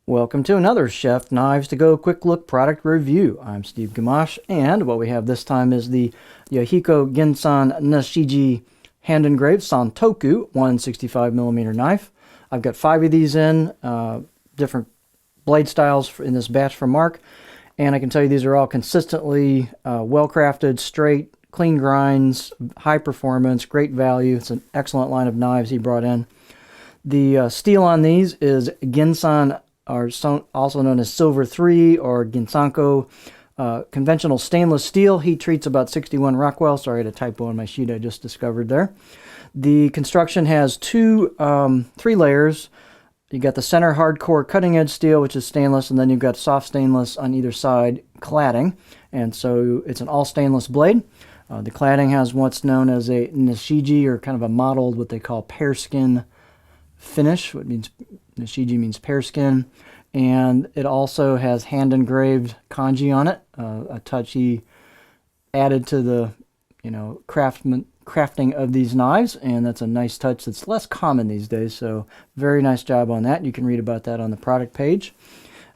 Welcome to another Chef Knives to Go Quick Look product review. I'm Steve Gamache, and what we have this time is the Yahiko Ginsan Nashiji hand engraved Santoku 165mm knife. I've got 5 of these in, different blade styles in this batch from Mark, and I can tell you these are all consistently well crafted, straight, clean grinds, high performance, great value. It's an excellent line of knives he brought in. The steel on these is Ginsan, also known as Silver 3 or Ginsanko, conventional stainless steel. Heat treats about 61 Rockwell. Sorry, I had a typo on my sheet I just discovered there. The construction has 3 layers. You got the center hardcore cutting edge steel, which is stainless, and then you've got soft stainless on either side cladding. And so it's an all stainless blade. The cladding has what's known as a Nashiji, or kind of a mottled, what they call pear skin finish. What means Nashiji means pear skin, and it also has hand engraved kanji on it. A touch he added to the crafting of these knives, and that's a nice touch that's less common these days. So very nice job on that. You can read about that on the product page.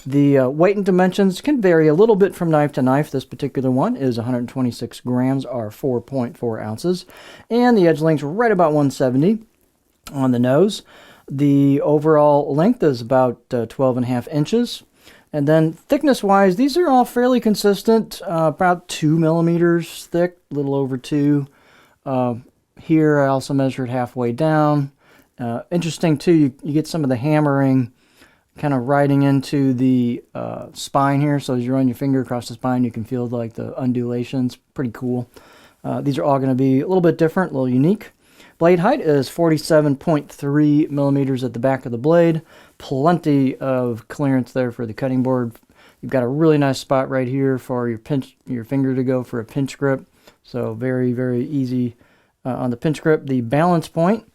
The weight and dimensions can vary a little bit from knife to knife. This particular one is 126 grams, or 4.4 ounces, and the edge length's right about 170 on the nose. The overall length is about 12.5 inches. And then thickness-wise, these are all fairly consistent, about 2 millimeters thick, a little over 2. Here I also measured halfway down. Interesting too, you get some of the hammering kind of riding into the spine here. So as you run your finger across the spine, you can feel like the undulations. Pretty cool. These are all going to be a little bit different, a little unique. Blade height is 47.3 millimeters at the back of the blade. Plenty of clearance there for the cutting board. You've got a really nice spot right here for your finger to go for a pinch grip. So very, very easy on the pinch grip. The balance point,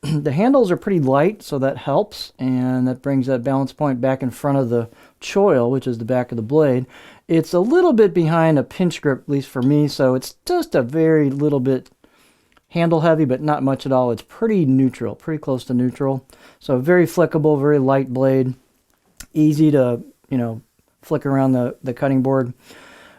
the handles are pretty light, so that helps. And that brings that balance point back in front of the choil, which is the back of the blade. It's a little bit behind a pinch grip, at least for me. So it's just a very little bit handle heavy, but not much at all. It's pretty neutral, pretty close to neutral. So very flickable, very light blade, easy to flick around the cutting board.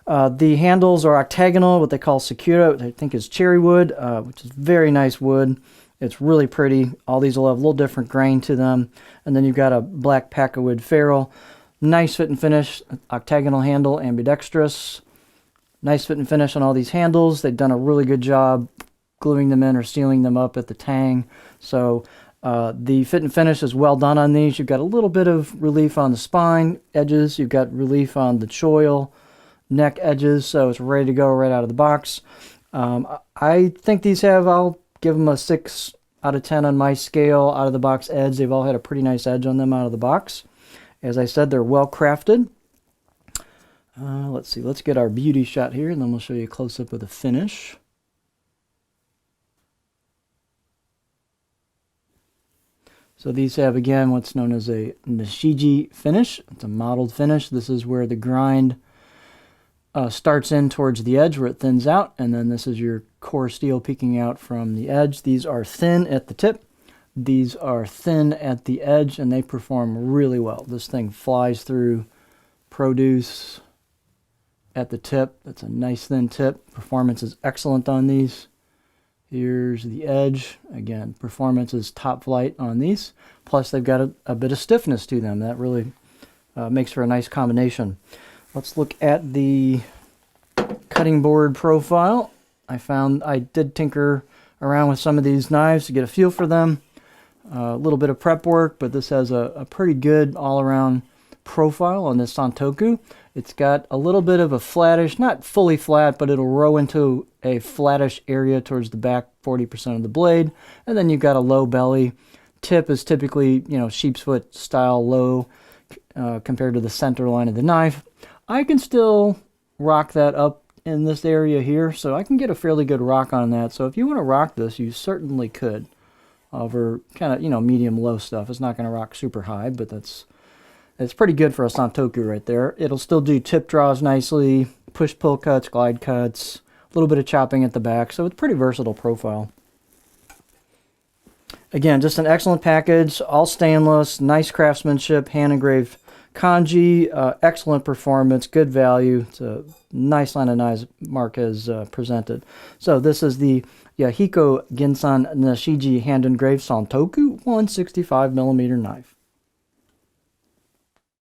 The handles are octagonal, what they call Sakura, which I think is cherry wood, which is very nice wood. It's really pretty. All these will have a little different grain to them. And then you've got a black packawood ferrule. Nice fit and finish, octagonal handle, ambidextrous. Nice fit and finish on all these handles. They've done a really good job gluing them in or sealing them up at the tang. So the fit and finish is well done on these. You've got a little bit of relief on the spine edges. You've got relief on the choil neck edges. So it's ready to go right out of the box. I think these I'll give them a 6 out of 10 on my scale out of the box edge. They've all had a pretty nice edge on them out of the box. As I said, they're well crafted. Let's see, let's get our beauty shot here, and then we'll show you a close-up of the finish. So these have, again, what's known as a Nashiji finish. It's a mottled finish. This is where the grind starts in towards the edge where it thins out, and then this is your core steel peeking out from the edge. These are thin at the tip. These are thin at the edge, and they perform really well. This thing flies through produce at the tip. That's a nice thin tip. Performance is excellent on these. Here's the edge. Again, performance is top flight on these. Plus, they've got a bit of stiffness to them. That really makes for a nice combination. Let's look at the cutting board profile. I did tinker around with some of these knives to get a feel for them. A little bit of prep work, but this has a pretty good all-around profile on this Santoku. It's got a little bit of a flattish, not fully flat, but it'll row into a flattish area towards the back 40% of the blade. And then you've got a low belly. Tip is typically, sheep's foot style low compared to the center line of the knife. I can still rock that up in this area here, so I can get a fairly good rock on that. So if you want to rock this, you certainly could over kind of, medium-low stuff. It's not going to rock super high, but it's pretty good for a Santoku right there. It'll still do tip draws nicely, push-pull cuts, glide cuts, a little bit of chopping at the back, so it's a pretty versatile profile. Again, just an excellent package, all stainless, nice craftsmanship, hand-engraved Kanji, excellent performance, good value. It's a nice line of knives Mark has presented. So this is the Yahiko Ginsan Nashiji hand engraved Santoku 165mm knife.